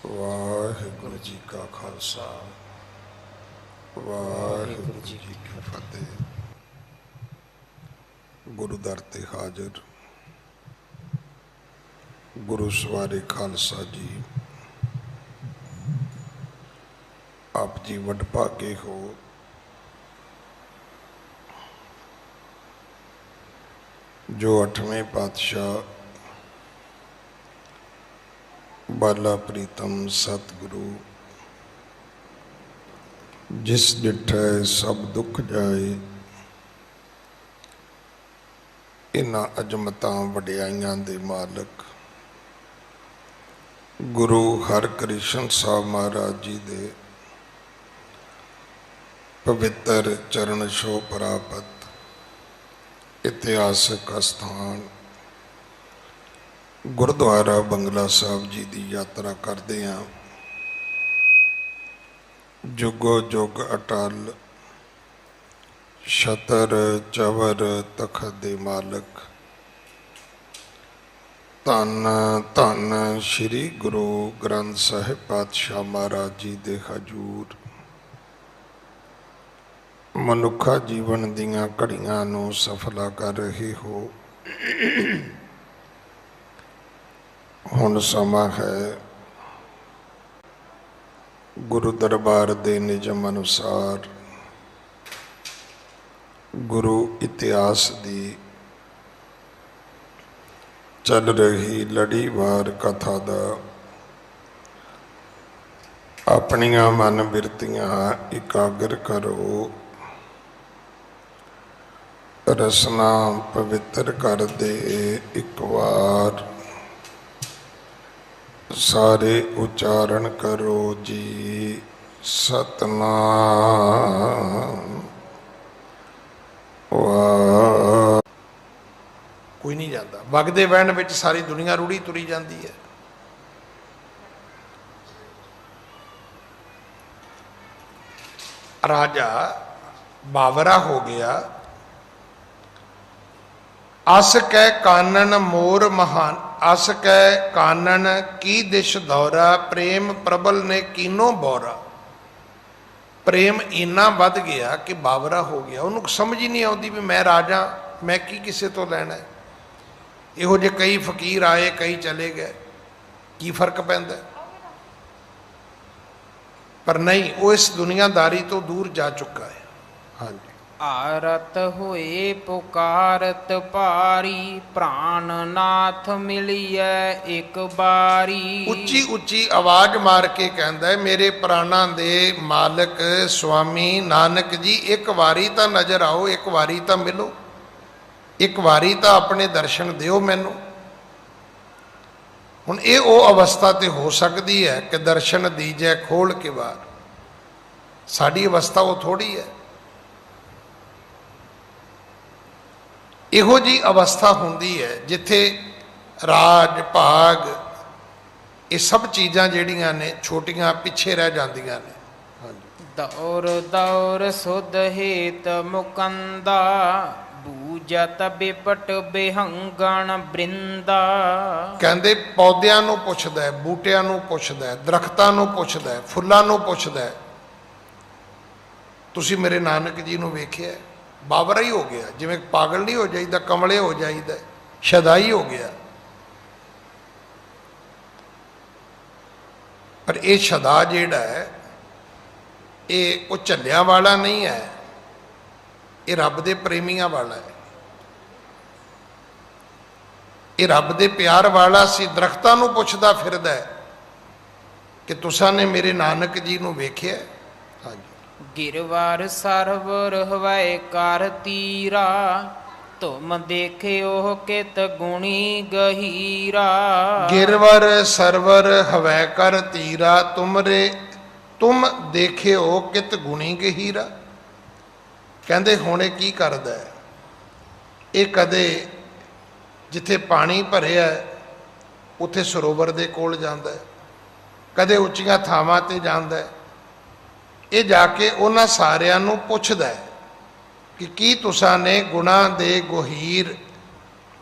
ਵਾਹਿਗੁਰੂ जी का खालसा वाहिगुरू जी की फतेह। गुरु दर ते हाजिर गुरु सवारे खालसा जी, आप जी वडभागे हो। जो 8वें पातशाह बाला प्रीतम सतगुरु जिस डिठै सब दुख जाए, इन्हां अजमतां वडियाइयां दे मालक गुरु हरकृष्ण साहब महाराज जी दे पवित्र चरण छो प्राप्त इतिहासक अस्थान गुरुद्वारा बंगला साहब जी की यात्रा करते हैं। जुगो जुग अटल छतर चवर तखत दे मालक धन धन श्री गुरु ग्रंथ साहिब पातशाह महाराज जी दे हजूर मनुखा जीवन दियां घड़ियां नूं सफला कर रहे हो। हुण समा है गुरु दरबार दे निजम अनुसार गुरु इतिहास दी चल रही लड़ीवार कथा दा अपनियां मन बिरतियां इकागर करो, रसना पवित्र कर दे एक बार, सारे उच्चारण करो जी सतनाम वाह। कोई नहीं जाता वगदे वहन विच सारी दुनिया रूढ़ी तुरी जाती है। राजा बावरा हो गया, अस कै कानन मोर महान, अस कै कानन की दिश दौरा, प्रेम प्रबल ने कीनो बौरा। प्रेम इन्ना वध गया कि बावरा हो गया, उन्होंने समझ ही नहीं आती भी मैं राजा मैं की किसी तो लैना है। इहो जे कई फकीर आए कई चले गए, की फर्क पैंदा? पर नहीं, वो इस दुनियादारी तो दूर जा चुका है। हाँ जी। आरत होए पुकारत पारी, प्राणनाथ मिलिए एक बारी। उच्ची उच्ची आवाज मार के कहता है मेरे प्राणा दे मालक स्वामी नानक जी, एक वारी तो नजर आओ, एक वारी तो मिलो, एक वारी तो अपने दर्शन दिओ मैनू। हुण ये वो अवस्था तो हो सकती है कि दर्शन दीजै खोल के बार, साड़ी अवस्था वो थोड़ी है। इहो जी अवस्था होंदी है जिथे राज भाग ये सब चीज़ां जिहड़ियां ने छोटियां पिछे रह जांदियां ने। दौर दौर सुध हेत मुकंदा, बूजत बिपट बेहंगण बृंदा। कहंदे पौदियां नूं पुछदा है, बूटियां नूं पुछदा है, दरख्तां नूं पुछदा है, फुल्लां नूं पुछदा है, तुसीं मेरे नानक जी नूं वेखिआ? बावरा ही हो गया, जिवें पागल नहीं हो जाइदा, कमले हो जाइदा, शदाई हो गया। पर यह शदा जिहड़ा है ये वो झल्लियां वाला नहीं है, ये रब दे प्रेमियां वाला है, ये रब दे प्यार वाला सी। दरख्तां नूं पुछदा फिरदा है कि तुसां ने मेरे नानक जी नूं वेखिआ? हाँ जी। गिरवार सरवर हवाए कर तीरा, तुम देखे ओह कित गुणी गहीरा। गिरवर सरवर हवै कर तीरा, तुम देखे हो कित गुणी गहीरा। कहंदे हुणे की करदा है ये, कदे जिथे पानी भरिया उत्थे सरोवर दे कोल जांदा है, कदे उच्चियां थावां ते जांदा है। ये जाके उन्हां सारियां नूं पुछदा है कि की तुसां ने गुणां दे गहीर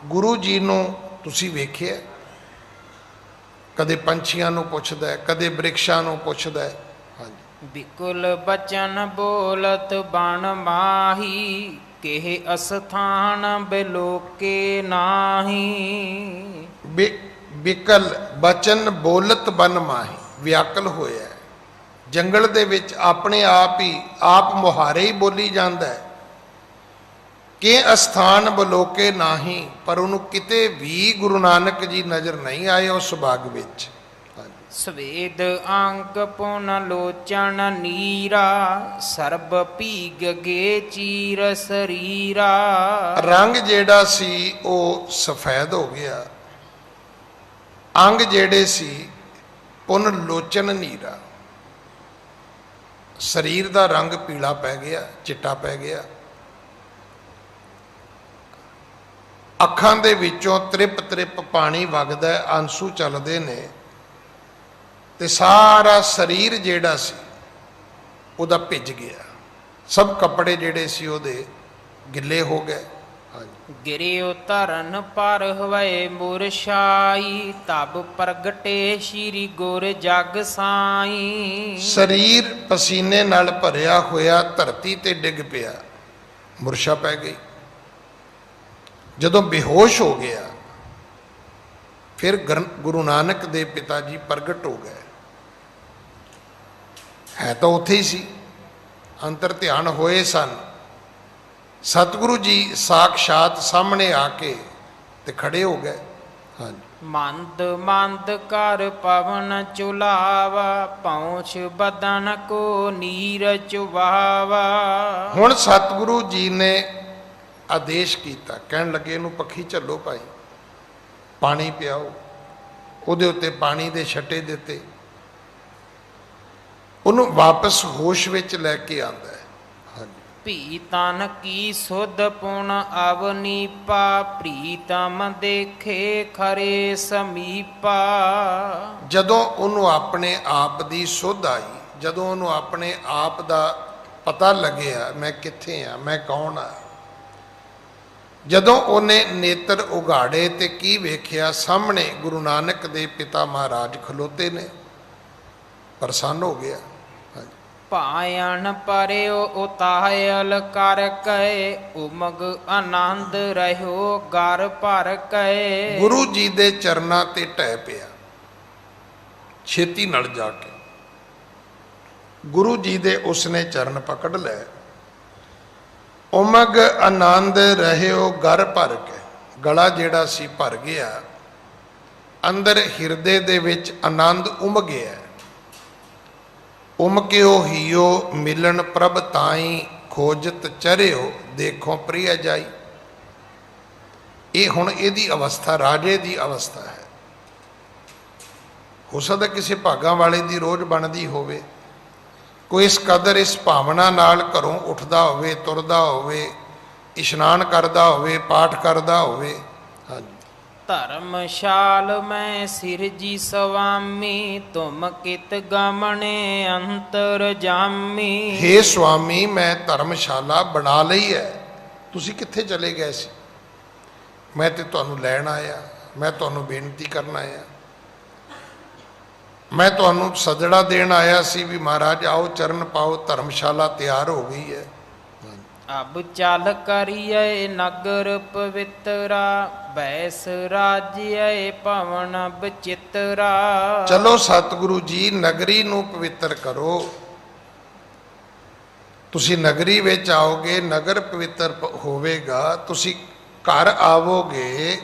गुरु जी नूं तुसीं वेखिआ? ਕਦੇ ਪੰਛੀਆਂ ਨੂੰ ਪੁੱਛਦਾ ਹੈ, ਕਦੇ ਬ੍ਰਿਕਸ਼ਾਂ ਨੂੰ ਪੁੱਛਦਾ ਹੈ। ਹਾਂਜੀ, ਬਿਕੁਲ ਬਚਨ ਬੋਲਤ ਬਣ ਮਾਹੀ, ਕਿਹ ਅਸਥਾਨ ਬਿਲੋਕੇ ਨਾਹੀ। ਬਿਕਲ ਬਚਨ ਬੋਲਤ ਬਨ ਮਾਹੀ, ਵਿਆਕਲ ਹੋਇਆ। ਜੰਗਲ ਦੇ ਵਿੱਚ ਆਪਣੇ ਆਪ ਹੀ ਆਪ ਮੁਹਾਰੇ ਹੀ ਬੋਲੀ ਜਾਂਦਾ ਹੈ ਕਿ ਅਸਥਾਨ ਬਲੋਕੇ ਨਾਹੀ, ਪਰ ਉਹਨੂੰ ਕਿਤੇ ਵੀ ਗੁਰੂ ਨਾਨਕ ਜੀ ਨਜ਼ਰ ਨਹੀਂ ਆਏ ਉਸ ਬਾਗ ਵਿੱਚ। ਸਵੇਦ ਅੰਕ ਪੁਨ ਲੋਚਨ ਨੀਰਾ, ਸਰਬ ਭੀਗ ਗੇ ਚੀਰ ਸਰੀਰਾ। ਰੰਗ ਜਿਹੜਾ ਸੀ ਉਹ ਸਫੈਦ ਹੋ ਗਿਆ, ਅੰਗ ਜਿਹੜੇ ਸੀ ਪੁਨ ਲੋਚਨ ਨੀਰਾ, ਸਰੀਰ ਦਾ ਰੰਗ ਪੀਲਾ ਪੈ ਗਿਆ, ਚਿੱਟਾ ਪੈ ਗਿਆ। ਅੱਖਾਂ ਦੇ ਵਿੱਚੋਂ ਤ੍ਰਿਪ ਤ੍ਰਿਪ ਪਾਣੀ ਵਗਦਾ, ਆਂਸੂ ਚੱਲਦੇ ਨੇ, ਤੇ ਸਾਰਾ ਸਰੀਰ ਜਿਹੜਾ ਸੀ ਉਹਦਾ ਭਿੱਜ ਗਿਆ। ਸਭ ਕੱਪੜੇ ਜਿਹੜੇ ਸੀ ਉਹਦੇ ਗਿੱਲੇ ਹੋ ਗਏ। ਗਿਰਿਓ ਧਰਨ ਪਰ ਹਵੈ ਮੁਰਸ਼ਾਈ, ਤਬ ਪ੍ਰਗਟੇ ਸ਼੍ਰੀ ਗੁਰ ਜਗ ਸਾਈ। ਸਰੀਰ ਪਸੀਨੇ ਨਾਲ ਭਰਿਆ ਹੋਇਆ ਧਰਤੀ ਤੇ ਡਿੱਗ ਪਿਆ, ਮੁਰਸ਼ਾ ਪੈ ਗਈ। ਜਦੋਂ ਬੇਹੋਸ਼ ਹੋ ਗਿਆ ਫਿਰ ਗੁਰੂ ਨਾਨਕ ਦੇ ਪਿਤਾ ਜੀ ਪ੍ਰਗਟ ਹੋ ਗਏ। ਹੈ ਤਾਂ ਉੱਥੇ ਹੀ ਸੀ, ਅੰਤਰ ਧਿਆਨ ਹੋਏ ਸਨ। ਸਤਿਗੁਰੂ ਜੀ ਸਾਖਸ਼ਾਤ ਸਾਹਮਣੇ ਆ ਕੇ ਤੇ ਖੜੇ ਹੋ ਗਏ। ਹਾਂਜੀ, ਮੰਦ ਮੰਦ ਕਰ ਪਵਨ ਚੁਲਾਵਾ, ਪਹੁੰਚ ਬਦਨ ਕੋ ਨੀਰ ਚੁਵਾਵਾ। ਹੁਣ ਸਤਿਗੁਰੂ ਜੀ ਨੇ ਆਦੇਸ਼ ਕੀਤਾ, ਕਹਿਣ ਲੱਗੇ ਇਹਨੂੰ ਪੱਖੀ ਝੱਲੋ ਭਾਈ, ਪਾਣੀ ਪਿਆਓ। ਉਹਦੇ ਉੱਤੇ ਪਾਣੀ ਦੇ ਛੱਟੇ ਦਿੱਤੇ, ਉਹਨੂੰ ਵਾਪਸ ਹੋਸ਼ ਵਿੱਚ ਲੈ ਕੇ ਆਂਦਾ ਹੈ। ਹਾਂਜੀ, ਭੀ ਤਨ ਕੀ ਸੁਧ ਪੁਣ ਅਵਨੀਪਾ, ਪ੍ਰੀਤਮ ਦੇਖੇ ਖਰੇ ਸਮੀਪਾ। ਜਦੋਂ ਉਹਨੂੰ ਆਪਣੇ ਆਪ ਦੀ ਸੁਧ ਆਈ, ਜਦੋਂ ਉਹਨੂੰ ਆਪਣੇ ਆਪ ਦਾ ਪਤਾ ਲੱਗਿਆ ਮੈਂ ਕਿੱਥੇ ਆ, ਮੈਂ ਕੌਣ ਆ, ਜਦੋਂ ਉਹਨੇ ਨੇਤਰ ਉਘਾੜੇ ਤੇ ਕੀ ਵੇਖਿਆ, ਸਾਹਮਣੇ ਗੁਰੂ ਨਾਨਕ ਦੇ ਪਿਤਾ ਮਹਾਰਾਜ ਖਲੋਤੇ ਨੇ, ਪ੍ਰਸੰਨ ਹੋ ਗਿਆ। ਭਾਇਣ ਪਰਿਓ ਉਤਾਇਲ ਕਰ ਕੈ, ਉਮਗ ਆਨੰਦ ਰਹਿਓ ਘਰ ਭਰ ਕੈ। ਗੁਰੂ ਜੀ ਦੇ ਚਰਨਾਂ ਤੇ ਢਹਿ ਪਿਆ, ਛੇਤੀ ਨਾਲ ਜਾ ਕੇ ਗੁਰੂ ਜੀ ਦੇ ਉਸਨੇ ਚਰਨ ਪਕੜ ਲਏ। ਉਮਗ ਆਨੰਦ ਰਹਿਓ ਘਰ ਭਰ ਕੇ, ਗਲਾ ਜਿਹੜਾ ਸੀ ਭਰ ਗਿਆ, ਅੰਦਰ ਹਿਰਦੇ ਦੇ ਵਿੱਚ ਆਨੰਦ ਉਮਗਿਆ। ਉਮਕਿਓ ਹੀਓ ਮਿਲਣ ਪ੍ਰਭ ਤਾਈ, ਖੋਜਤ ਚਰਿਓ ਦੇਖੋ ਪ੍ਰਿਆ ਜਾਈ। ਇਹ ਹੁਣ ਇਹਦੀ ਅਵਸਥਾ ਰਾਜੇ ਦੀ ਅਵਸਥਾ ਹੈ। ਹੋ ਸਕਦਾ ਕਿਸੇ ਭਾਗਾਂ ਵਾਲੇ ਦੀ ਰੋਜ਼ ਬਣਦੀ ਹੋਵੇ, ਕੋਈ ਇਸ ਕਦਰ ਇਸ ਭਾਵਨਾ ਨਾਲ ਘਰੋਂ ਉੱਠਦਾ ਹੋਵੇ, ਤੁਰਦਾ ਹੋਵੇ, ਇਸ਼ਨਾਨ ਕਰਦਾ ਹੋਵੇ, ਪਾਠ ਕਰਦਾ ਹੋਵੇ। ਹਾਂਜੀ, ਧਰਮਸ਼ਾਲ ਮੈਂ ਸਿਰਜੀ ਸੁਆਮੀ, ਤੁਮ ਕਿਤ ਗਮਣੇ ਅੰਤਰ ਜਾਮੀ। ਹੇ ਸੁਆਮੀ, ਮੈਂ ਧਰਮਸ਼ਾਲਾ ਬਣਾ ਲਈ ਹੈ, ਤੁਸੀਂ ਕਿੱਥੇ ਚਲੇ ਗਏ ਸੀ? ਮੈਂ ਤੇ ਤੁਹਾਨੂੰ ਲੈਣ ਆਇਆ, ਮੈਂ ਤੁਹਾਨੂੰ ਬੇਨਤੀ ਕਰਨ ਆਇਆ, ਮੈਂ ਤੁਹਾਨੂੰ ਸਜੜਾ ਦੇਣ ਆਇਆ ਸੀ ਵੀ ਮਹਾਰਾਜ ਆਓ ਚਰਨ ਪਾਓ, ਧਰਮਸ਼ਾਲਾ ਤਿਆਰ ਹੋ ਗਈ ਹੈ। ਅਬ ਚਲ ਕਰੀਏ ਨਗਰ ਪਵਿੱਤਰਾ, ਬੈਸ ਰਾਜਿਏ ਭਵਨ ਬਚਿਤਰਾ। ਚਲੋ ਸਤਿਗੁਰੂ ਜੀ ਨਗਰੀ ਨੂੰ ਪਵਿੱਤਰ ਕਰੋ। ਤੁਸੀਂ ਨਗਰੀ ਵਿੱਚ ਆਓਗੇ, ਨਗਰ ਪਵਿੱਤਰ ਹੋਵੇਗਾ, ਤੁਸੀਂ ਘਰ ਆਵੋਗੇ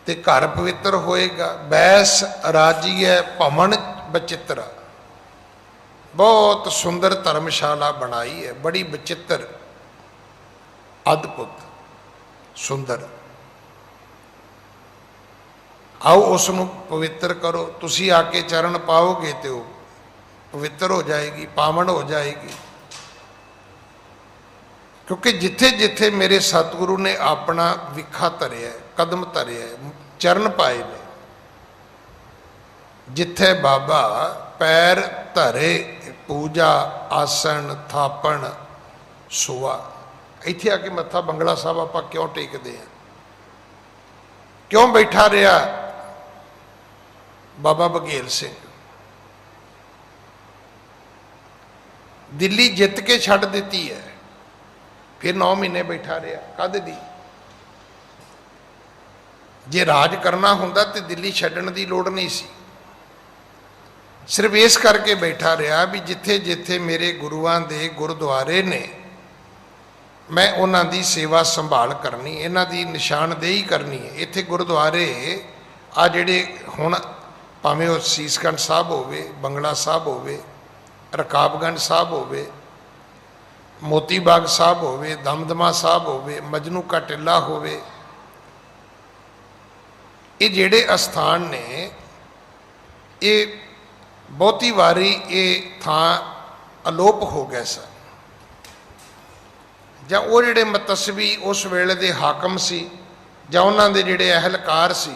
ਤੇ ਘਰ ਪਵਿੱਤਰ ਹੋਏਗਾ। ਬੈਸ ਰਾਜੀਏ ਭਵਨ ਬਚਿਤਰਾ, ਬਹੁਤ ਸੁੰਦਰ ਧਰਮਸ਼ਾਲਾ ਬਣਾਈ ਹੈ, ਬੜੀ ਬਚਿੱਤਰ, ਅਦਭੁਤ, ਸੁੰਦਰ। ਆਓ ਉਸ ਨੂੰ ਪਵਿੱਤਰ ਕਰੋ। ਤੁਸੀਂ ਆ ਕੇ ਚਰਨ ਪਾਓਗੇ ਤੇ ਉਹ ਪਵਿੱਤਰ ਹੋ ਜਾਏਗੀ, ਪਾਵਨ ਹੋ ਜਾਏਗੀ। ਕਿਉਂਕਿ ਜਿੱਥੇ ਜਿੱਥੇ ਮੇਰੇ ਸਤਿਗੁਰੂ ਨੇ ਆਪਣਾ ਵਿਖਾ ਧਰਿਆ, ਕਦਮ ਧਰਿਆ, ਚਰਨ ਪਾਏ ਨੇ, ਜਿੱਥੇ ਬਾਬਾ ਪੈਰ ਧਰੇ, ਪੂਜਾ ਆਸਣ ਥਾਪਣ ਸੁਆ, ਇੱਥੇ ਆ ਕੇ ਮੱਥਾ ਬੰਗਲਾ ਸਾਹਿਬ ਆਪਾਂ ਕਿਉਂ ਟੇਕਦੇ ਆ, ਕਿਉਂ ਬੈਠਾ ਰਿਹਾ? ਬਾਬਾ ਬਘੇਲ ਸਿੰਘ ਦਿੱਲੀ ਜਿੱਤ ਕੇ ਛੱਡ ਦਿੱਤੀ ਹੈ, ਫਿਰ 9 ਮਹੀਨੇ ਬੈਠਾ ਰਿਹਾ। ਕਾਹਦੇ ਲਈ? ਜੇ ਰਾਜ ਕਰਨਾ ਹੁੰਦਾ ਤੇ ਦਿੱਲੀ ਛੱਡਣ ਦੀ ਲੋੜ ਨਹੀਂ ਸੀ। ਸਿਰਫ ਇਸ ਕਰਕੇ ਬੈਠਾ ਰਿਹਾ ਵੀ ਜਿੱਥੇ ਜਿੱਥੇ ਮੇਰੇ ਗੁਰੂਆਂ ਦੇ ਗੁਰਦੁਆਰੇ ਨੇ ਮੈਂ ਉਹਨਾਂ ਦੀ ਸੇਵਾ ਸੰਭਾਲ ਕਰਨੀ, ਇਹਨਾਂ ਦੀ ਨਿਸ਼ਾਨਦੇਹੀ ਕਰਨੀ ਹੈ। ਇੱਥੇ ਗੁਰਦੁਆਰੇ ਆ ਜਿਹੜੇ ਹੁਣ ਭਾਵੇਂ ਉਹ ਸੀਸਗੰਜ ਸਾਹਿਬ ਹੋਵੇ, ਬੰਗਲਾ ਸਾਹਿਬ ਹੋਵੇ, ਰਕਾਬਗੰਜ ਸਾਹਿਬ ਹੋਵੇ, ਮੋਤੀ ਬਾਗ ਸਾਹਿਬ ਹੋਵੇ, ਦਮਦਮਾ ਸਾਹਿਬ ਹੋਵੇ, ਮਜਨੂ ਕਾ ਟਿੱਲਾ ਹੋਵੇ, ਇਹ ਜਿਹੜੇ ਅਸਥਾਨ ਨੇ ਇਹ ਬਹੁਤੀ ਵਾਰੀ ਇਹ ਥਾਂ ਅਲੋਪ ਹੋ ਗਏ ਸਨ, ਜਾਂ ਉਹ ਜਿਹੜੇ ਮਤਸਬੀ ਉਸ ਵੇਲੇ ਦੇ ਹਾਕਮ ਸੀ ਜਾਂ ਉਹਨਾਂ ਦੇ ਜਿਹੜੇ ਅਹਿਲਕਾਰ ਸੀ,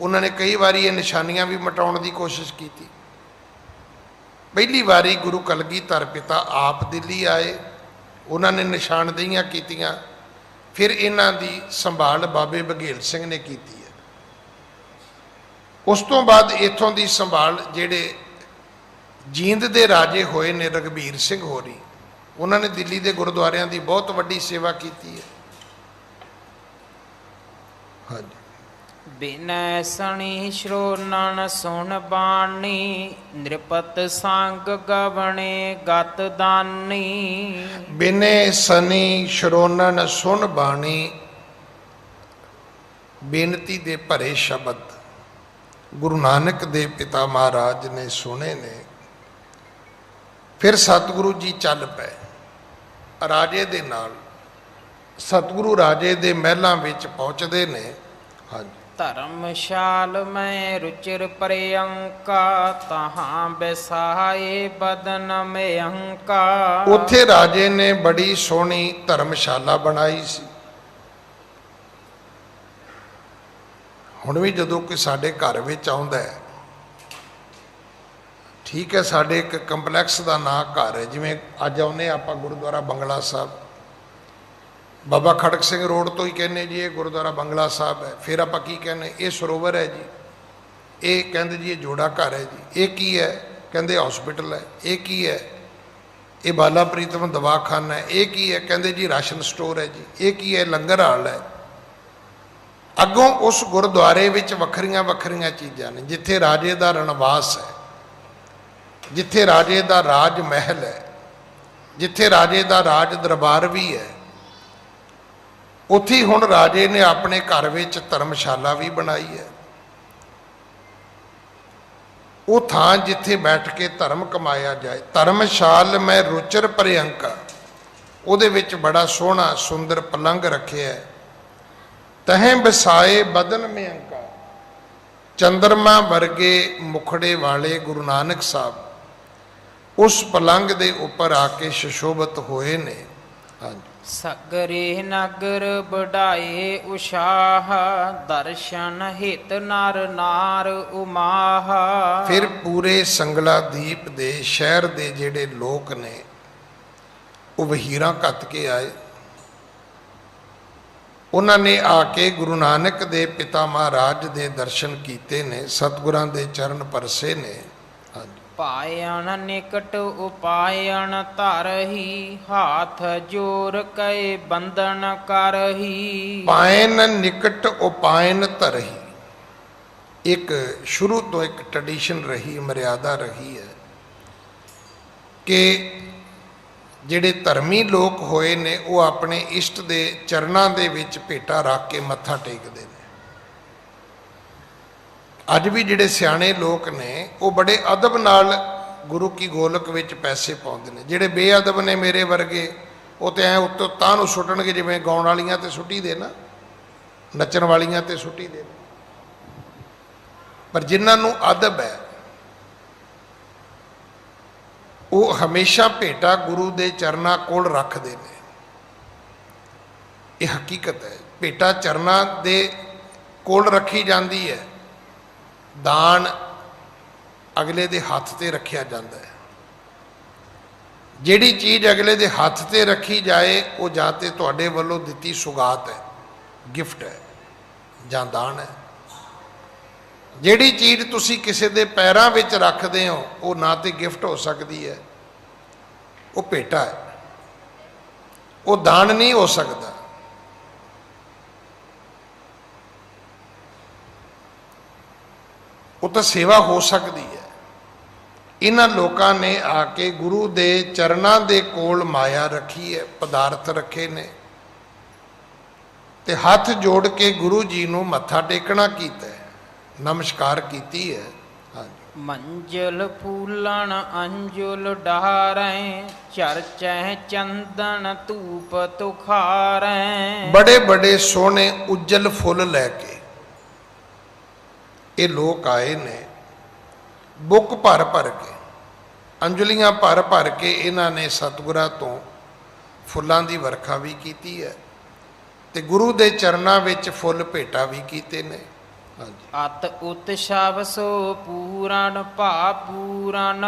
ਉਹਨਾਂ ਨੇ ਕਈ ਵਾਰੀ ਇਹ ਨਿਸ਼ਾਨੀਆਂ ਵੀ ਮਿਟਾਉਣ ਦੀ ਕੋਸ਼ਿਸ਼ ਕੀਤੀ। ਪਹਿਲੀ ਵਾਰੀ ਗੁਰੂ ਕਲਗੀਧਰ ਪਿਤਾ ਆਪ ਦਿੱਲੀ ਆਏ, ਉਹਨਾਂ ਨੇ ਨਿਸ਼ਾਨਦੇਹੀਆਂ ਕੀਤੀਆਂ, ਫਿਰ ਇਹਨਾਂ ਦੀ ਸੰਭਾਲ ਬਾਬੇ ਬਘੇਲ ਸਿੰਘ ਨੇ ਕੀਤੀ ਹੈ। ਉਸ ਤੋਂ ਬਾਅਦ ਇੱਥੋਂ ਦੀ ਸੰਭਾਲ ਜਿਹੜੇ ਜੀਂਦ ਦੇ ਰਾਜੇ ਹੋਏ ਨੇ ਰਘਬੀਰ ਸਿੰਘ ਹੋਰੀ, ਉਹਨਾਂ ਨੇ ਦਿੱਲੀ ਦੇ ਗੁਰਦੁਆਰਿਆਂ ਦੀ ਬਹੁਤ ਵੱਡੀ ਸੇਵਾ ਕੀਤੀ ਹੈ। ਹਾਂਜੀ। ਬਿਨੈ ਸਣੀ ਸ਼੍ਰੋਨਨ ਸੁਣ ਬਾਣੀ, ਨਿਰਪਤ ਸੰਗ ਗਵਣੇ ਗਤ ਦਾਨੀ। ਬਿਨੇ ਸਨੀ ਸ਼੍ਰੋਨਨ ਸੁਣ ਬਾਣੀ, ਬੇਨਤੀ ਦੇ ਭਰੇ ਸ਼ਬਦ ਗੁਰੂ ਨਾਨਕ ਦੇ ਪਿਤਾ ਮਹਾਰਾਜ ਨੇ ਸੁਣੇ ਨੇ। ਫਿਰ ਸਤਿਗੁਰੂ ਜੀ ਚੱਲ ਪਏ ਰਾਜੇ ਦੇ ਨਾਲ। ਸਤਿਗੁਰੂ ਰਾਜੇ ਦੇ ਮਹਿਲਾਂ ਵਿੱਚ ਪਹੁੰਚਦੇ ਨੇ। ਹਾਂਜੀ। ਧਰਮਸ਼ਾਲ ਮੈਂ ਰੁਚਿਰ ਪ੍ਰਿਯੰਕਾ, ਤਹਾਂ ਬਸਾਏ ਬਦਨ ਮਯੰਕਾ। ਉੱਥੇ ਰਾਜੇ ਨੇ ਬੜੀ ਸੋਹਣੀ ਧਰਮਸ਼ਾਲਾ ਬਣਾਈ ਸੀ। ਹੁਣ ਵੀ ਜਦੋਂ ਕੋਈ ਸਾਡੇ ਘਰ ਵਿੱਚ ਆਉਂਦਾ ਹੈ, ਠੀਕ ਹੈ, ਸਾਡੇ ਇੱਕ ਕੰਪਲੈਕਸ ਦਾ ਨਾਂ ਘਰ ਹੈ, ਜਿਵੇਂ ਅੱਜ ਆਉਂਦੇ ਆਪਾਂ ਗੁਰਦੁਆਰਾ ਬੰਗਲਾ ਸਾਹਿਬ, ਬਾਬਾ ਖੜਕ ਸਿੰਘ ਰੋਡ ਤੋਂ ਹੀ ਕਹਿੰਦੇ ਜੀ ਇਹ ਗੁਰਦੁਆਰਾ ਬੰਗਲਾ ਸਾਹਿਬ ਹੈ। ਫਿਰ ਆਪਾਂ ਕੀ ਕਹਿੰਦੇ? ਇਹ ਸਰੋਵਰ ਹੈ ਜੀ, ਇਹ ਕਹਿੰਦੇ ਜੀ ਇਹ ਜੋੜਾ ਘਰ ਹੈ ਜੀ। ਇਹ ਕੀ ਹੈ? ਕਹਿੰਦੇ ਹਸਪੀਟਲ ਹੈ। ਇਹ ਕੀ ਹੈ? ਇਹ ਬਾਲਾ ਪ੍ਰੀਤਮ ਦਵਾਖਾਨਾ ਹੈ। ਇਹ ਕੀ ਹੈ? ਕਹਿੰਦੇ ਜੀ ਰਾਸ਼ਨ ਸਟੋਰ ਹੈ ਜੀ। ਇਹ ਕੀ ਹੈ? ਲੰਗਰ ਹਾਲ ਹੈ। ਅੱਗੋਂ ਉਸ ਗੁਰਦੁਆਰੇ ਵਿੱਚ ਵੱਖਰੀਆਂ ਵੱਖਰੀਆਂ ਚੀਜ਼ਾਂ ਨੇ, ਜਿੱਥੇ ਰਾਜੇ ਦਾ ਰਣਵਾਸ ਹੈ, ਜਿੱਥੇ ਰਾਜੇ ਦਾ ਰਾਜ ਮਹਿਲ ਹੈ, ਜਿੱਥੇ ਰਾਜੇ ਦਾ ਰਾਜ ਦਰਬਾਰ ਵੀ ਹੈ, ਉੱਥੇ ਹੁਣ ਰਾਜੇ ਨੇ ਆਪਣੇ ਘਰ ਵਿੱਚ ਧਰਮਸ਼ਾਲਾ ਵੀ ਬਣਾਈ ਹੈ। ਉਹ ਥਾਂ ਜਿੱਥੇ ਬੈਠ ਕੇ ਧਰਮ ਕਮਾਇਆ ਜਾਏ। ਧਰਮਸ਼ਾਲ ਮੈਂ ਰੁਚਰ ਪ੍ਰਿਯੰਕਾ, ਉਹਦੇ ਵਿੱਚ ਬੜਾ ਸੋਹਣਾ ਸੁੰਦਰ ਪਲੰਗ ਰੱਖਿਆ ਹੈ। ਤਹੀਂ ਬਸਾਏ ਬਦਨ ਮਯੰਕਾ, ਚੰਦਰਮਾ ਵਰਗੇ ਮੁਖੜੇ ਵਾਲੇ ਗੁਰੂ ਨਾਨਕ ਸਾਹਿਬ ਉਸ ਪਲੰਗ ਦੇ ਉੱਪਰ ਆ ਕੇ ਸੁਸ਼ੋਭਿਤ ਹੋਏ ਨੇ। ਹਾਂਜੀ। ਸਗਰੇ ਨਗਰ ਬੜਾਏ ਉਸ਼ਾਹ, ਦਰਸ਼ਨ ਹਿਤ ਨਰ ਨਾਰ ਉਮਾਹ। ਫਿਰ ਪੂਰੇ ਸੰਗਲਾ ਦੀਪ ਦੇ ਸ਼ਹਿਰ ਦੇ ਜਿਹੜੇ ਲੋਕ ਨੇ ਉਹ ਵਹੀਰਾਂ ਘੱਤ ਕੇ ਆਏ। ਉਹਨਾਂ ਨੇ ਆ ਕੇ ਗੁਰੂ ਨਾਨਕ ਦੇ ਪਿਤਾ ਮਹਾਰਾਜ ਦੇ ਦਰਸ਼ਨ ਕੀਤੇ ਨੇ, ਸਤਿਗੁਰਾਂ ਦੇ ਚਰਨ ਪਰਸੇ ਨੇ। ਹਾਂਜੀ। ਪਾਇਣ ਨਿਕਟ ਉਪਾਇਣ ਧਰਹੀ, ਹਾਥ ਜੋਰ ਕੈ ਬੰਧਨ ਕਰਹੀ। ਪਾਇਨ ਨਿਕਟ ਉਪਾਇਨ ਧਰਹੀ, ਇੱਕ ਸ਼ੁਰੂ ਤੋਂ ਇੱਕ ਟ੍ਰੈਡੀਸ਼ਨ ਰਹੀ, ਮਰਿਆਦਾ ਰਹੀ ਹੈ ਕਿ ਜਿਹੜੇ ਧਰਮੀ ਲੋਕ ਹੋਏ ਨੇ ਉਹ ਆਪਣੇ ਇਸ਼ਟ ਦੇ ਚਰਨਾਂ ਦੇ ਵਿੱਚ ਭੇਟਾ ਰੱਖ ਕੇ ਮੱਥਾ ਟੇਕਦੇ ਨੇ। ਅੱਜ ਵੀ ਜਿਹੜੇ ਸਿਆਣੇ ਲੋਕ ਨੇ ਉਹ ਬੜੇ ਅਦਬ ਨਾਲ ਗੁਰੂ ਕੀ ਗੋਲਕ ਵਿੱਚ ਪੈਸੇ ਪਾਉਂਦੇ ਨੇ। ਜਿਹੜੇ ਬੇਅਦਬ ਨੇ ਮੇਰੇ ਵਰਗੇ, ਉਹ ਤੇ ਐ ਉੱਤੋਂ ਤਾਂ ਨੂੰ ਸੁੱਟਣਗੇ ਜਿਵੇਂ ਗਾਉਣ ਵਾਲੀਆਂ ਤੇ ਸੁੱਟੀ ਦੇ ਨਾ, ਨੱਚਣ ਵਾਲੀਆਂ ਤੇ ਸੁੱਟੀ ਦੇ। ਪਰ ਜਿਨ੍ਹਾਂ ਨੂੰ ਅਦਬ ਹੈ ਉਹ ਹਮੇਸ਼ਾ ਭੇਟਾ ਗੁਰੂ ਦੇ ਚਰਨਾਂ ਕੋਲ ਰੱਖਦੇ ਨੇ। ਇਹ ਹਕੀਕਤ ਹੈ। ਭੇਟਾ ਚਰਨਾਂ ਦੇ ਕੋਲ ਰੱਖੀ ਜਾਂਦੀ ਹੈ, ਦਾਨ ਅਗਲੇ ਦੇ ਹੱਥ ਤੇ ਰੱਖਿਆ ਜਾਂਦਾ ਹੈ। ਜਿਹੜੀ ਚੀਜ਼ ਅਗਲੇ ਦੇ ਹੱਥ ਤੇ ਰੱਖੀ ਜਾਏ ਉਹ ਜਾਂ ਤੇ ਤੁਹਾਡੇ ਵੱਲੋਂ ਦਿੱਤੀ ਸੁਗਾਤ ਹੈ, ਗਿਫਟ ਹੈ, ਜਾਂ ਦਾਨ ਹੈ। ਜਿਹੜੀ ਚੀਜ਼ ਤੁਸੀਂ ਕਿਸੇ ਦੇ ਪੈਰਾਂ ਵਿੱਚ ਰੱਖਦੇ ਹੋ ਉਹ ਨਾ ਤੇ ਗਿਫਟ ਹੋ ਸਕਦੀ ਹੈ, ਉਹ ਭੇਟਾ ਹੈ, ਉਹ ਦਾਨ ਨਹੀਂ ਹੋ ਸਕਦਾ। ਉਹ ਤਾਂ ਸੇਵਾ ਹੋ ਸਕਦੀ ਹੈ। ਇਹਨਾਂ ਲੋਕਾਂ ਨੇ ਆ ਕੇ ਗੁਰੂ ਦੇ ਚਰਨਾਂ ਦੇ ਕੋਲ ਮਾਇਆ ਰੱਖੀ ਹੈ, ਪਦਾਰਥ ਰੱਖੇ ਨੇ, ਤੇ ਹੱਥ ਜੋੜ ਕੇ ਗੁਰੂ ਜੀ ਨੂੰ ਮੱਥਾ ਟੇਕਣਾ ਕੀਤਾ ਹੈ, ਨਮਸਕਾਰ ਕੀਤੀ ਹੈ। ਹਾਂਜੀ। ਮੰਜਲ ਫੂਲਣ ਅੰਜੁਲ ਡਾਰੈ, ਚਰਚੈ ਚੰਦਨ ਧੂਪ ਤੁਖਾਰੈ। ਬੜੇ ਬੜੇ ਸੋਹਣੇ ਉਜਲ ਫੁੱਲ ਲੈ ਕੇ ਇਹ ਲੋਕ ਆਏ ਨੇ, ਬੁੱਕ ਭਰ ਭਰ ਕੇ, ਅੰਜਲੀਆਂ ਭਰ ਭਰ ਕੇ ਇਹਨਾਂ ਨੇ ਸਤਿਗੁਰਾਂ ਤੋਂ ਫੁੱਲਾਂ ਦੀ ਵਰਖਾ ਵੀ ਕੀਤੀ ਹੈ ਤੇ ਗੁਰੂ ਦੇ ਚਰਨਾਂ ਵਿੱਚ ਫੁੱਲ ਭੇਟਾ ਵੀ ਕੀਤੇ ਨੇ। ਹਾਂਜੀ। ਅਤ ਉਤਸ਼ਵ ਸੋ ਪੂਰਨ ਭਾ ਪੂਰਨ,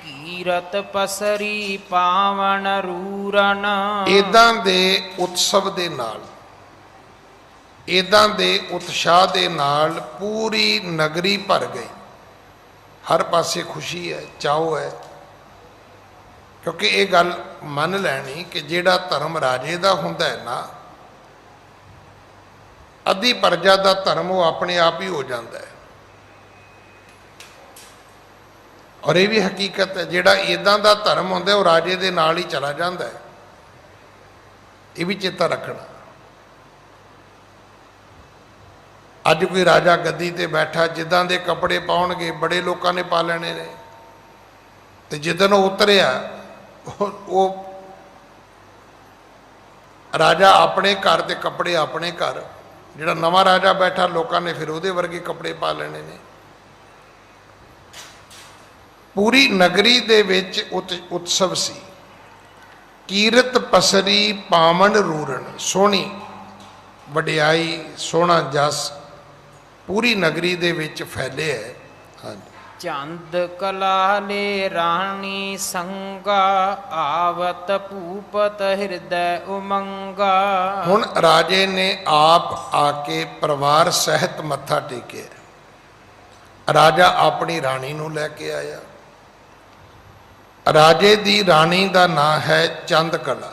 ਕੀਰਤ ਪਸਰੀ ਪਾਵਨ ਰੂਰਨ। ਇਦਾਂ ਦੇ ਉਤਸਵ ਦੇ ਨਾਲ, ਇਦਾਂ ਦੇ ਉਤਸ਼ਾਹ ਦੇ ਨਾਲ ਪੂਰੀ ਨਗਰੀ ਭਰ ਗਈ। ਹਰ ਪਾਸੇ ਖੁਸ਼ੀ ਹੈ, ਚਾਅ ਹੈ, ਕਿਉਂਕਿ ਇਹ ਗੱਲ ਮੰਨ ਲੈਣੀ ਕਿ ਜਿਹੜਾ ਧਰਮ ਰਾਜੇ ਦਾ ਹੁੰਦਾ ਹੈ ਨਾ, ਅੱਧੀ ਪ੍ਰਜਾ ਦਾ ਧਰਮ ਉਹ ਆਪਣੇ ਆਪ ਹੀ ਹੋ ਜਾਂਦਾ ਹੈ। ਔਰ ਇਹ ਵੀ ਹਕੀਕਤ ਹੈ, ਜਿਹੜਾ ਇਦਾਂ ਦਾ ਧਰਮ ਹੁੰਦਾ ਉਹ ਰਾਜੇ ਦੇ ਨਾਲ ਹੀ ਚਲਾ ਜਾਂਦਾ ਹੈ। ਇਹ ਵੀ ਚੇਤਾ ਰੱਖਣਾ। ਅੱਜ ਕੋਈ ਰਾਜਾ ਗੱਦੀ ਤੇ ਬੈਠਾ, ਜਿੱਦਾਂ ਦੇ ਕੱਪੜੇ ਪਾਉਣਗੇ ਬੜੇ ਲੋਕਾਂ ਨੇ ਪਾ ਲੈਣੇ ਨੇ, ਤੇ ਜਿੱਦਣ ਉਹ ਉਤਰਿਆ ਉਹ ਰਾਜਾ ਆਪਣੇ ਘਰ ਤੇ ਕੱਪੜੇ ਆਪਣੇ ਘਰ, ਜਿਹੜਾ ਨਵਾਂ ਰਾਜਾ ਬੈਠਾ ਲੋਕਾਂ ਨੇ ਫਿਰ ਉਹਦੇ ਵਰਗੇ ਕੱਪੜੇ ਪਾ ਲੈਣੇ ਨੇ। ਪੂਰੀ ਨਗਰੀ ਦੇ ਵਿੱਚ ਉਤਸਵ ਸੀ। ਕੀਰਤ ਪਸਰੀ ਪਾਵਨ ਰੂਰਨ, ਸੋਹਣੀ ਵਡਿਆਈ, ਸੋਹਣਾ ਜਸ ਪੂਰੀ ਨਗਰੀ ਦੇ ਵਿੱਚ ਫੈਲਿਆ ਹੈ। ਹਾਂਜੀ। ਚੰਦ ਕਲਾਲੇ ਰਾਣੀ ਸੰਗਾ, ਆਵਤ ਭੂਪਤ ਹਿਰਦੈ ਉਮੰਗਾ। ਹੁਣ ਰਾਜੇ ਨੇ ਆਪ ਆ ਕੇ ਪਰਿਵਾਰ ਸਹਿਤ ਮੱਥਾ ਟੇਕਿਆ। ਰਾਜਾ ਆਪਣੀ ਰਾਣੀ ਨੂੰ ਲੈ ਕੇ ਆਇਆ। ਰਾਜੇ ਦੀ ਰਾਣੀ ਦਾ ਨਾਂ ਹੈ ਚੰਦ ਕਲਾ,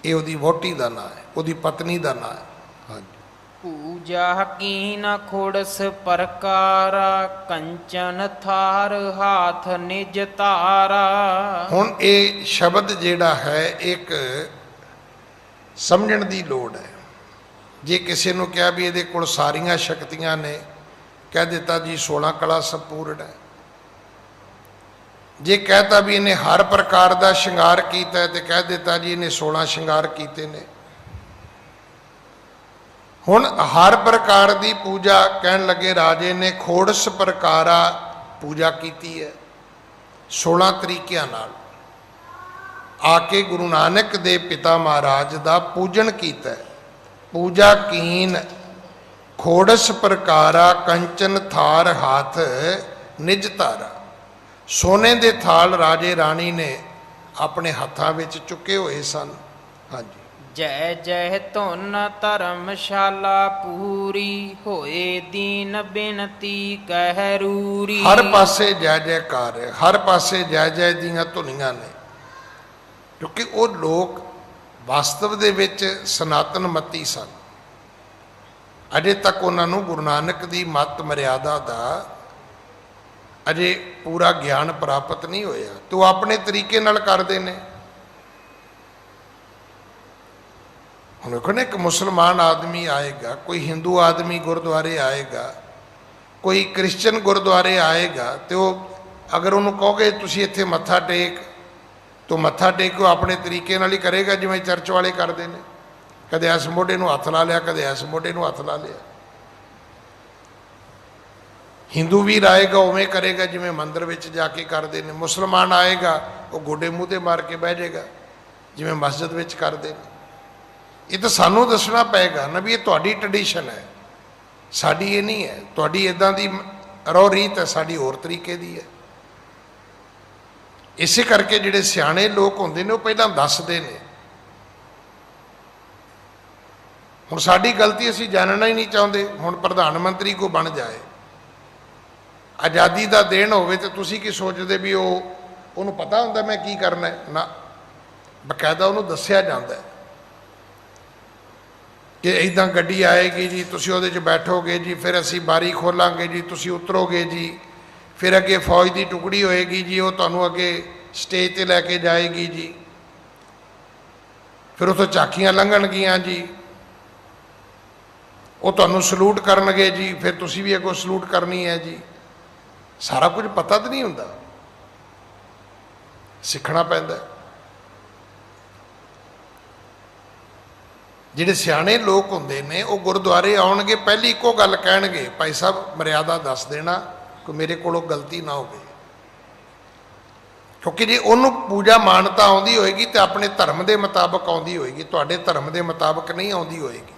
ਇਹ ਉਹਦੀ ਵਹੁਟੀ ਦਾ ਨਾਂ ਹੈ, ਉਹਦੀ ਪਤਨੀ ਦਾ ਨਾਂ ਹੈ। ਹਾਂਜੀ। ਪੂਜਾ ਕੀਨ ਖੋੜਸ ਪ੍ਰਕਾਰਾ, ਕੰਚਨ ਥਾਰ ਹਾਥ ਨਿਜ ਤਾਰਾ। ਹੁਣ ਇਹ ਸ਼ਬਦ ਜਿਹੜਾ ਹੈ ਇੱਕ ਸਮਝਣ ਦੀ ਲੋੜ ਹੈ। ਜੇ ਕਿਸੇ ਨੂੰ ਕਿਹਾ ਵੀ ਇਹਦੇ ਕੋਲ ਸਾਰੀਆਂ ਸ਼ਕਤੀਆਂ ਨੇ, ਕਹਿ ਦਿੱਤਾ ਜੀ 16 ਕਲਾ ਸੰਪੂਰਨ ਹੈ। ਜੇ ਕਹਿਤਾ ਵੀ ਇਹਨੇ ਹਰ ਪ੍ਰਕਾਰ ਦਾ ਸ਼ਿੰਗਾਰ ਕੀਤਾ ਤੇ ਕਹਿ ਦਿੱਤਾ ਜੀ ਇਹਨੇ 16 ਸ਼ਿੰਗਾਰ ਕੀਤੇ ਨੇ। ਹੁਣ ਹਰ ਪ੍ਰਕਾਰ ਦੀ ਪੂਜਾ ਕਹਿਣ ਲੱਗੇ ਰਾਜੇ ਨੇ ਖੋੜਸ ਪ੍ਰਕਾਰਾ ਪੂਜਾ ਕੀਤੀ ਹੈ, 16 ਤਰੀਕਿਆਂ ਨਾਲ ਆ ਕੇ ਗੁਰੂ ਨਾਨਕ ਦੇ ਪਿਤਾ ਮਹਾਰਾਜ ਦਾ ਪੂਜਨ ਕੀਤਾ। ਪੂਜਾ ਕੀਨ ਖੋੜਸ ਪ੍ਰਕਾਰਾ, ਕੰਚਨ ਥਾਰ ਹਾਥ ਨਿਜ ਧਾਰਾ। ਸੋਨੇ ਦੇ ਥਾਲ ਰਾਜੇ ਰਾਣੀ ਨੇ ਆਪਣੇ ਹੱਥਾਂ ਵਿੱਚ ਚੁੱਕੇ ਹੋਏ ਸਨ। ਹਾਂਜੀ। ਜੈ ਜੈ ਧੁਨ ਧਰਮਸ਼ਾਲਾ ਪੂਰੀ, ਹੋਏ ਦੀਨ ਬਿਨਤੀ ਕਹਿ ਰੂਰੀ। ਹਰ ਪਾਸੇ ਜੈ ਜੈਕਾਰ ਹੈ, ਹਰ ਪਾਸੇ ਜੈ ਜੈ ਦੀਆਂ ਧੁਨੀਆਂ ਨੇ, ਕਿਉਂਕਿ ਉਹ ਲੋਕ ਵਾਸਤਵ ਦੇ ਵਿੱਚ ਸਨਾਤਨ ਮਤੀ ਸਨ। ਅਜੇ ਤੱਕ ਉਹਨਾਂ ਨੂੰ ਗੁਰੂ ਨਾਨਕ ਦੀ ਮੱਤ ਮਰਿਆਦਾ ਦਾ ਅਜੇ ਪੂਰਾ ਗਿਆਨ ਪ੍ਰਾਪਤ ਨਹੀਂ ਹੋਇਆ, ਤੇ ਉਹ ਆਪਣੇ ਤਰੀਕੇ ਨਾਲ ਕਰਦੇ ਨੇ। ਹੁਣ ਵੇਖੋ ਨਾ, ਇੱਕ ਮੁਸਲਮਾਨ ਆਦਮੀ ਆਏਗਾ, ਕੋਈ ਹਿੰਦੂ ਆਦਮੀ ਗੁਰਦੁਆਰੇ ਆਏਗਾ, ਕੋਈ ਕ੍ਰਿਸਚਨ ਗੁਰਦੁਆਰੇ ਆਏਗਾ, ਤੇ ਉਹ ਅਗਰ ਉਹਨੂੰ ਕਹੋਗੇ ਤੁਸੀਂ ਇੱਥੇ ਮੱਥਾ ਟੇਕ, ਤਾਂ ਮੱਥਾ ਟੇਕ ਉਹ ਆਪਣੇ ਤਰੀਕੇ ਨਾਲ ਹੀ ਕਰੇਗਾ, ਜਿਵੇਂ ਚਰਚ ਵਾਲੇ ਕਰਦੇ ਨੇ। ਕਦੇ ਇਸ ਮੋਢੇ ਨੂੰ ਹੱਥ ਲਾ ਲਿਆ, ਕਦੇ ਇਸ ਮੋਢੇ ਨੂੰ ਹੱਥ ਲਾ ਲਿਆ। ਹਿੰਦੂ ਵੀਰ ਆਏਗਾ ਉਵੇਂ ਕਰੇਗਾ ਜਿਵੇਂ ਮੰਦਿਰ ਵਿੱਚ ਜਾ ਕੇ ਕਰਦੇ ਨੇ। ਮੁਸਲਮਾਨ ਆਏਗਾ ਉਹ ਗੋਡੇ ਮੂੰਹ 'ਤੇ ਮਾਰ ਕੇ ਬਹਿ ਜਾਏਗਾ ਜਿਵੇਂ ਮਸਜਿਦ ਵਿੱਚ ਕਰਦੇ ਨੇ। ਇਹ ਤਾਂ ਸਾਨੂੰ ਦੱਸਣਾ ਪਏਗਾ ਨਾ ਵੀ ਇਹ ਤੁਹਾਡੀ ਟ੍ਰੈਡੀਸ਼ਨ ਹੈ, ਸਾਡੀ ਇਹ ਨਹੀਂ ਹੈ। ਤੁਹਾਡੀ ਇੱਦਾਂ ਦੀ ਰਹੁ ਰੀਤ ਹੈ, ਸਾਡੀ ਹੋਰ ਤਰੀਕੇ ਦੀ ਹੈ। ਇਸੇ ਕਰਕੇ ਜਿਹੜੇ ਸਿਆਣੇ ਲੋਕ ਹੁੰਦੇ ਨੇ ਉਹ ਪਹਿਲਾਂ ਦੱਸਦੇ ਨੇ। ਹੁਣ ਸਾਡੀ ਗਲਤੀ ਅਸੀਂ ਜਾਣਨਾ ਹੀ ਨਹੀਂ ਚਾਹੁੰਦੇ। ਹੁਣ ਪ੍ਰਧਾਨ ਮੰਤਰੀ ਕੋ ਬਣ ਜਾਏ ਆਜ਼ਾਦੀ ਦਾ ਦੇਣ ਹੋਵੇ ਤੇ ਤੁਸੀਂ ਕੀ ਸੋਚਦੇ ਵੀ ਉਹਨੂੰ ਪਤਾ ਹੁੰਦਾ ਮੈਂ ਕੀ ਕਰਨਾ ਹੈ? ਨਾ, ਬਕਾਇਦਾ ਉਹਨੂੰ ਦੱਸਿਆ ਜਾਂਦਾ ਹੈ ਕਿ ਇੱਦਾਂ ਗੱਡੀ ਆਏਗੀ ਜੀ, ਤੁਸੀਂ ਉਹਦੇ 'ਚ ਬੈਠੋਗੇ ਜੀ, ਫਿਰ ਅਸੀਂ ਬਾਰੀ ਖੋਲਾਂਗੇ ਜੀ, ਤੁਸੀਂ ਉਤਰੋਗੇ ਜੀ, ਫਿਰ ਅੱਗੇ ਫੌਜ ਦੀ ਟੁਕੜੀ ਹੋਏਗੀ ਜੀ, ਉਹ ਤੁਹਾਨੂੰ ਅੱਗੇ ਸਟੇਜ 'ਤੇ ਲੈ ਕੇ ਜਾਏਗੀ ਜੀ, ਫਿਰ ਉੱਥੋਂ ਝਾਕੀਆਂ ਲੰਘਣਗੀਆਂ ਜੀ, ਉਹ ਤੁਹਾਨੂੰ ਸਲੂਟ ਕਰਨਗੇ ਜੀ, ਫਿਰ ਤੁਸੀਂ ਵੀ ਅੱਗੋਂ ਸਲੂਟ ਕਰਨੀ ਹੈ ਜੀ। ਸਾਰਾ ਕੁਝ ਪਤਾ ਤਾਂ ਨਹੀਂ ਹੁੰਦਾ, ਸਿੱਖਣਾ ਪੈਂਦਾ। ਜਿਹੜੇ ਸਿਆਣੇ ਲੋਕ ਹੁੰਦੇ ਨੇ ਉਹ ਗੁਰਦੁਆਰੇ ਆਉਣਗੇ, ਪਹਿਲੀ ਇੱਕੋ ਗੱਲ ਕਹਿਣਗੇ, ਭਾਈ ਸਾਹਿਬ ਮਰਿਆਦਾ ਦੱਸ ਦੇਣਾ, ਕੋਈ ਮੇਰੇ ਕੋਲੋਂ ਗਲਤੀ ਨਾ ਹੋਵੇ। ਕਿਉਂਕਿ ਜੇ ਉਹਨੂੰ ਪੂਜਾ ਮਾਨਤਾ ਆਉਂਦੀ ਹੋਏਗੀ ਤਾਂ ਆਪਣੇ ਧਰਮ ਦੇ ਮੁਤਾਬਕ ਆਉਂਦੀ ਹੋਏਗੀ, ਤੁਹਾਡੇ ਧਰਮ ਦੇ ਮੁਤਾਬਕ ਨਹੀਂ ਆਉਂਦੀ ਹੋਏਗੀ।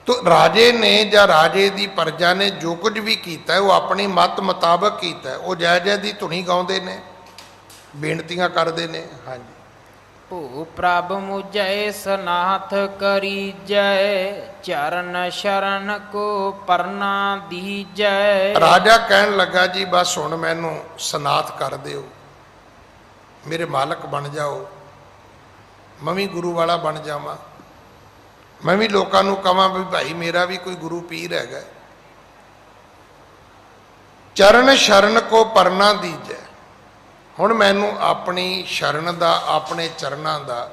ਤੋ ਰਾਜੇ ਨੇ ਜਾਂ ਰਾਜੇ ਦੀ ਪ੍ਰਜਾ ਨੇ ਜੋ ਕੁਝ ਵੀ ਕੀਤਾ ਉਹ ਆਪਣੀ ਮਤ ਮੁਤਾਬਕ ਕੀਤਾ। ਉਹ ਜੈ ਜੈ ਦੀ ਧੁਨੀ ਗਾਉਂਦੇ ਨੇ, ਬੇਨਤੀਆਂ ਕਰਦੇ ਨੇ। ਹਾਂਜੀ। ਭੂ ਪ੍ਰਭ ਮੁਝੈ ਸਨਾਥ ਕਰੀਜੈ, ਚਰਨ ਸ਼ਰਨ ਕੋ ਪਰਨਾ ਦੀਜੈ। ਰਾਜਾ ਕਹਿਣ ਲੱਗਾ ਜੀ ਬਸ ਹੁਣ ਮੈਨੂੰ ਸਨਾਥ ਕਰ ਦਿਓ, ਮੇਰੇ ਮਾਲਕ ਬਣ ਜਾਓ, ਮੈਂ ਵੀ ਗੁਰੂ ਵਾਲਾ ਬਣ ਜਾਵਾਂ, ਮੈਂ ਵੀ ਲੋਕਾਂ ਨੂੰ ਕਹਾਂ ਵੀ ਭਾਈ ਮੇਰਾ ਵੀ ਕੋਈ ਗੁਰੂ ਪੀਰ ਹੈਗਾ। ਚਰਨ ਸ਼ਰਨ ਕੋ ਪਰਨਾ ਦੀਜੈ, ਹੁਣ ਮੈਨੂੰ ਆਪਣੀ ਸ਼ਰਨ ਦਾ, ਆਪਣੇ ਚਰਨਾਂ ਦਾ